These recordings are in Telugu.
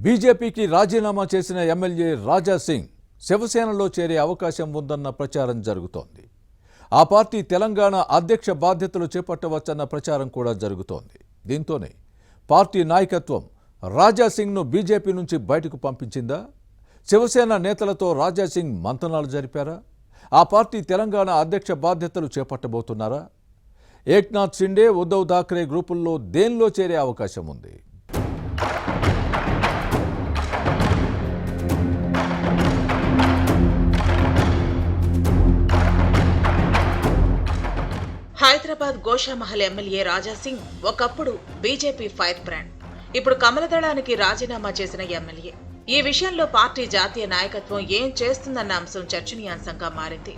బీజేపీకి రాజీనామా చేసిన ఎమ్మెల్యే రాజా సింగ్ శివసేనలో చేరే అవకాశం ఉందన్న ప్రచారం జరుగుతోంది. ఆ పార్టీ తెలంగాణ అధ్యక్ష బాధ్యతలు చేపట్టవచ్చన్న ప్రచారం కూడా జరుగుతోంది. దీంతోనే పార్టీ నాయకత్వం రాజా సింగ్ను బీజేపీ నుంచి బయటకు పంపించిందా? శివసేన నేతలతో రాజా సింగ్ మంతనాలు జరిపారా? ఆ పార్టీ తెలంగాణ అధ్యక్ష బాధ్యతలు చేపట్టబోతున్నారా? ఏక్నాథ్ షిండే, ఉద్ధవ్ థాక్రే గ్రూపుల్లో దేనిలో చేరే అవకాశం ఉంది? హైదరాబాద్ గోషామహల్ ఎమ్మెల్యే రాజా సింగ్ ఒకప్పుడు బీజేపీ ఫైర్ బ్రాండ్. ఇప్పుడు కమలదళానికి రాజీనామా చేసిన ఎమ్మెల్యే. ఈ విషయంలో పార్టీ జాతీయ నాయకత్వం ఏం చేస్తుందన్న అంశం చర్చనీయాంశంగా మారింది.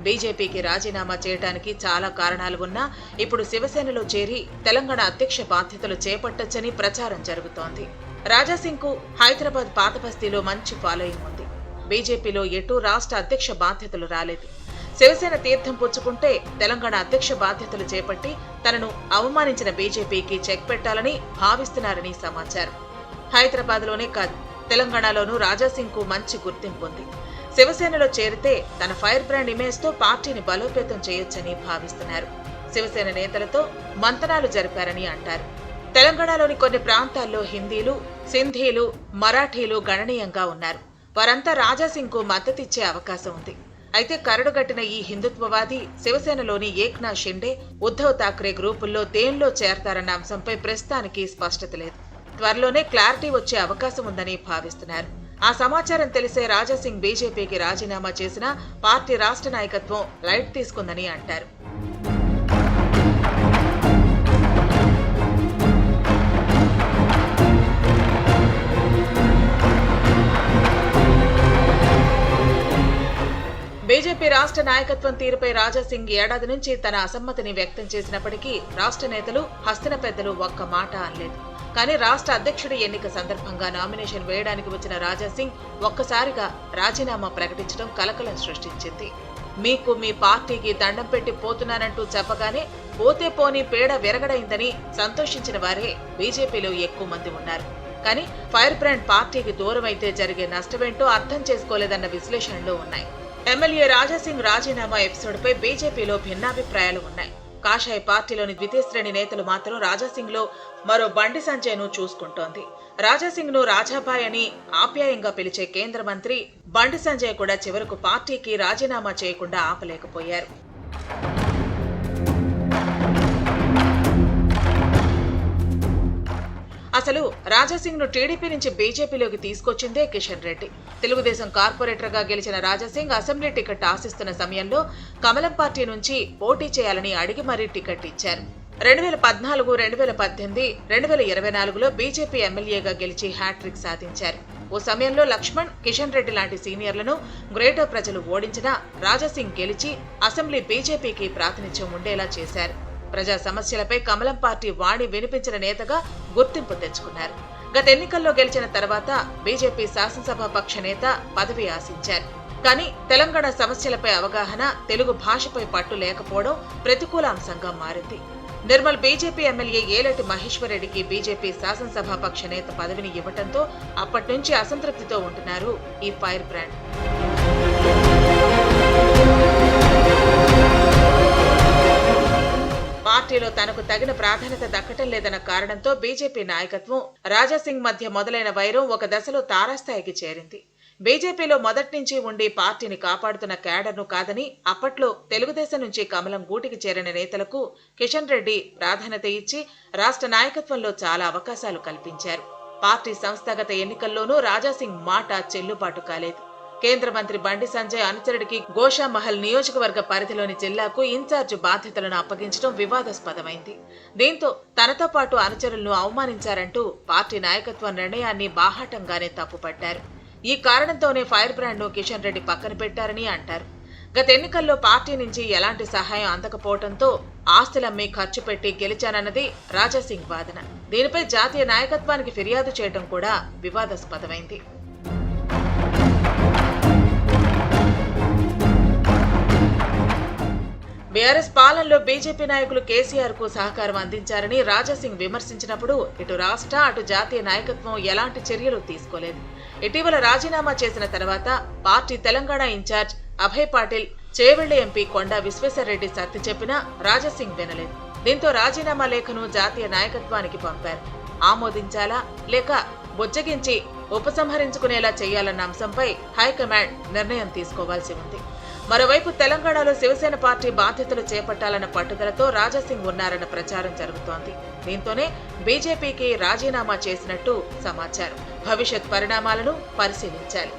బీజేపీకి రాజీనామా చేయడానికి చాలా కారణాలు ఉన్నా ఇప్పుడు శివసేనలో చేరి తెలంగాణ అధ్యక్ష బాధ్యతలు చేపట్టొచ్చని ప్రచారం జరుగుతోంది. రాజా సింగ్ కు హైదరాబాద్ పాతబస్తీలో మంచి ఫాలోయింగ్ ఉంది. బీజేపీలో ఎటూ రాష్ట్ర అధ్యక్ష బాధ్యతలు రాలేదు. శివసేన తీర్థం పుచ్చుకుంటే తెలంగాణ అధ్యక్ష బాధ్యతలు చేపట్టి తనను అవమానించిన బీజేపీకి చెక్ పెట్టాలని భావిస్తున్నారని సమాచారం. హైదరాబాద్లోనే కాదు, తెలంగాణలోనూ రాజా సింగ్ కు మంచి గుర్తింపు ఉంది. శివసేనలో చేరితే తన ఫైర్ బ్రాండ్ ఇమేజ్ తో పార్టీని బలోపేతం చేయొచ్చని భావిస్తున్నారు. శివసేన నేతలతో మంతనాలు జరిపారని అంటారు. తెలంగాణలోని కొన్ని ప్రాంతాల్లో హిందీలు, సింధీలు, మరాఠీలు గణనీయంగా ఉన్నారు. వారంతా రాజా సింగ్ కు మద్దతిచ్చే అవకాశం ఉంది. అయితే కరడుగట్టిన ఈ హిందుత్వవాది శివసేనలోని ఏక్నాథ్ షిండే, ఉద్ధవ్ థాక్రే గ్రూపుల్లో దేనిలో చేరతారన్న అంశంపై ప్రస్తుతానికి స్పష్టత లేదు. త్వరలోనే క్లారిటీ వచ్చే అవకాశం ఉందని భావిస్తున్నారు. ఆ సమాచారం తెలిసే రాజా సింగ్ బీజేపీకి రాజీనామా చేసినా పార్టీ రాష్ట్ర నాయకత్వం లైట్ తీసుకుందని అంటారు. బీజేపీ రాష్ట్ర నాయకత్వం తీరుపై రాజా సింగ్ ఏడాది నుంచి తన అసమ్మతిని వ్యక్తం చేసినప్పటికీ రాష్ట్ర నేతలు, హస్తిన పెద్దలు ఒక్క మాట అనలేదు. కానీ రాష్ట్ర అధ్యక్షుడి ఎన్నిక సందర్భంగా నామినేషన్ వేయడానికి వచ్చిన రాజా సింగ్ ఒక్కసారిగా రాజీనామా ప్రకటించడం కలకలం సృష్టించింది. మీకు మీ పార్టీకి దండం పెట్టి పోతున్నానంటూ చెప్పగానే పోతే పోని పేడ విరగడైందని సంతోషించిన వారే బీజేపీలో ఎక్కువ మంది ఉన్నారు. కానీ ఫైర్ బ్రాండ్ పార్టీకి దూరం అయితే జరిగే నష్టమేంటో అర్థం చేసుకోలేదన్న విశ్లేషణలు ఉన్నాయి. ఎమ్మెల్యే రాజా సింగ్ రాజీనామా ఎపిసోడ్పై బీజేపీలో భిన్నాభిప్రాయాలు ఉన్నాయి. కాషాయ పార్టీలోని ద్వితీయ శ్రేణి నేతలు మాత్రం రాజా సింగ్ లో మరో బండి సంజయ్ ను చూసుకుంటోంది. రాజా సింగ్ ను రాజాభాయ్ అని ఆప్యాయంగా పిలిచే కేంద్ర మంత్రి బండి సంజయ్ కూడా చివరకు పార్టీకి రాజీనామా చేయకుండా ఆపలేకపోయారు. అసలు రాజా సింగ్ ను టీడీపీ నుంచి బీజేపీలోకి తీసుకొచ్చిందే కిషన్ రెడ్డి. తెలుగుదేశం కార్పొరేటర్ గా గెలిచిన రాజా సింగ్ అసెంబ్లీ టికెట్ ఆశిస్తున్న సమయంలో కమలం పార్టీ నుంచి పోటీ చేయాలని అడిగి మరీ టికెట్ ఇచ్చారు. 2014, 2018, 2024లో బీజేపీ ఎమ్మెల్యేగా గెలిచి హ్యాట్రిక్ సాధించారు. ఓ సమయంలో లక్ష్మణ్, కిషన్ రెడ్డి లాంటి సీనియర్లను గ్రేటర్ ప్రజలు ఓడించినా రాజా సింగ్ గెలిచి అసెంబ్లీ బీజేపీకి ప్రాతినిధ్యం ఉండేలా చేశారు. ప్రజా సమస్యలపై కమలం పార్టీ వాణి వినిపించిన నేతగా గుర్తింపు తెచ్చుకున్నారు. గత ఎన్నికల్లో గెలిచిన తర్వాత బీజేపీ శాసనసభ పక్ష నేత పదవి ఆశించారు. కానీ తెలంగాణ సమస్యలపై అవగాహన, తెలుగు భాషపై పట్టు లేకపోవడం ప్రతికూల అంశంగా మారింది. నిర్మల్ బీజేపీ ఎమ్మెల్యే ఏలటి మహేశ్వర్ రెడ్డికి బీజేపీ శాసనసభ పక్ష నేత పదవిని ఇవ్వడంతో అప్పటి నుంచి అసంతృప్తితో ఉంటున్నారు ఈ ఫైర్ బ్రాండ్. పార్టీలో తనకు తగిన ప్రాధాన్యత దక్కటం లేదన్న కారణంతో బీజేపీ నాయకత్వం రాజా సింగ్ మధ్య మొదలైన వైరం ఒక దశలో తారాస్థాయికి చేరింది. బీజేపీలో మొదటి నుంచి ఉండి పార్టీని కాపాడుతున్న క్యాడర్ను కాదని అప్పట్లో తెలుగుదేశం నుంచి కమలం గూటికి చేరిన నేతలకు కిషన్ రెడ్డి ప్రాధాన్యత ఇచ్చి రాష్ట్ర నాయకత్వంలో చాలా అవకాశాలు కల్పించారు. పార్టీ సంస్థాగత ఎన్నికల్లోనూ రాజా సింగ్ మాట చెల్లుబాటు కాలేదు. కేంద్ర మంత్రి బండి సంజయ్ అనుచరుడికి గోషామహల్ నియోజకవర్గ పరిధిలోని జిల్లాకు ఇన్ఛార్జ్ బాధ్యతలను అప్పగించడం వివాదాస్పదమైంది. దీంతో తనతో పాటు అనుచరులను అవమానించారంటూ పార్టీ నాయకత్వ నిర్ణయాన్ని బాహాటంగానే తప్పుపట్టారు. ఈ కారణంతోనే ఫైర్ బ్రాండ్ ను కిషన్ రెడ్డి పక్కన పెట్టారని అంటారు. గత ఎన్నికల్లో పార్టీ నుంచి ఎలాంటి సహాయం అందకపోవడంతో ఆస్తులమ్మి ఖర్చు పెట్టి గెలిచానన్నది రాజా సింగ్ వాదన. దీనిపై జాతీయ నాయకత్వానికి ఫిర్యాదు చేయడం కూడా వివాదాస్పదమైంది. బీఆర్ఎస్ పాలనలో బీజేపీ నాయకులు కేసీఆర్ కు సహకారం అందించారని రాజాసింగ్ విమర్శించినప్పుడు ఇటు రాష్ట్ర అటు జాతీయ నాయకత్వం ఎలాంటి చర్యలు తీసుకోలేదు. ఇటీవల రాజీనామా చేసిన తర్వాత party Telangana in charge Abhay Patil, Chevella MP Konda Vishweshwar Reddy సర్ది చెప్పినా రాజాసింగ్ వినలేదు. దీంతో రాజీనామా లేఖను జాతీయ నాయకత్వానికి పంపారు. ఆమోదించాలా లేక బుజ్జగించి ఉపసంహరించుకునేలా చేయాలన్న అంశంపై హైకమాండ్ నిర్ణయం తీసుకోవాల్సి ఉంది. మరోవైపు తెలంగాణలో శివసేన పార్టీ బాధ్యతలు చేపట్టాలన్న పట్టుదలతో రాజాసింగ్ ఉన్నారన్న ప్రచారం జరుగుతోంది. దీంతోనే బీజేపీకి రాజీనామా చేసినట్టు సమాచారం. భవిష్యత్ పరిణామాలను పరిశీలించాలి.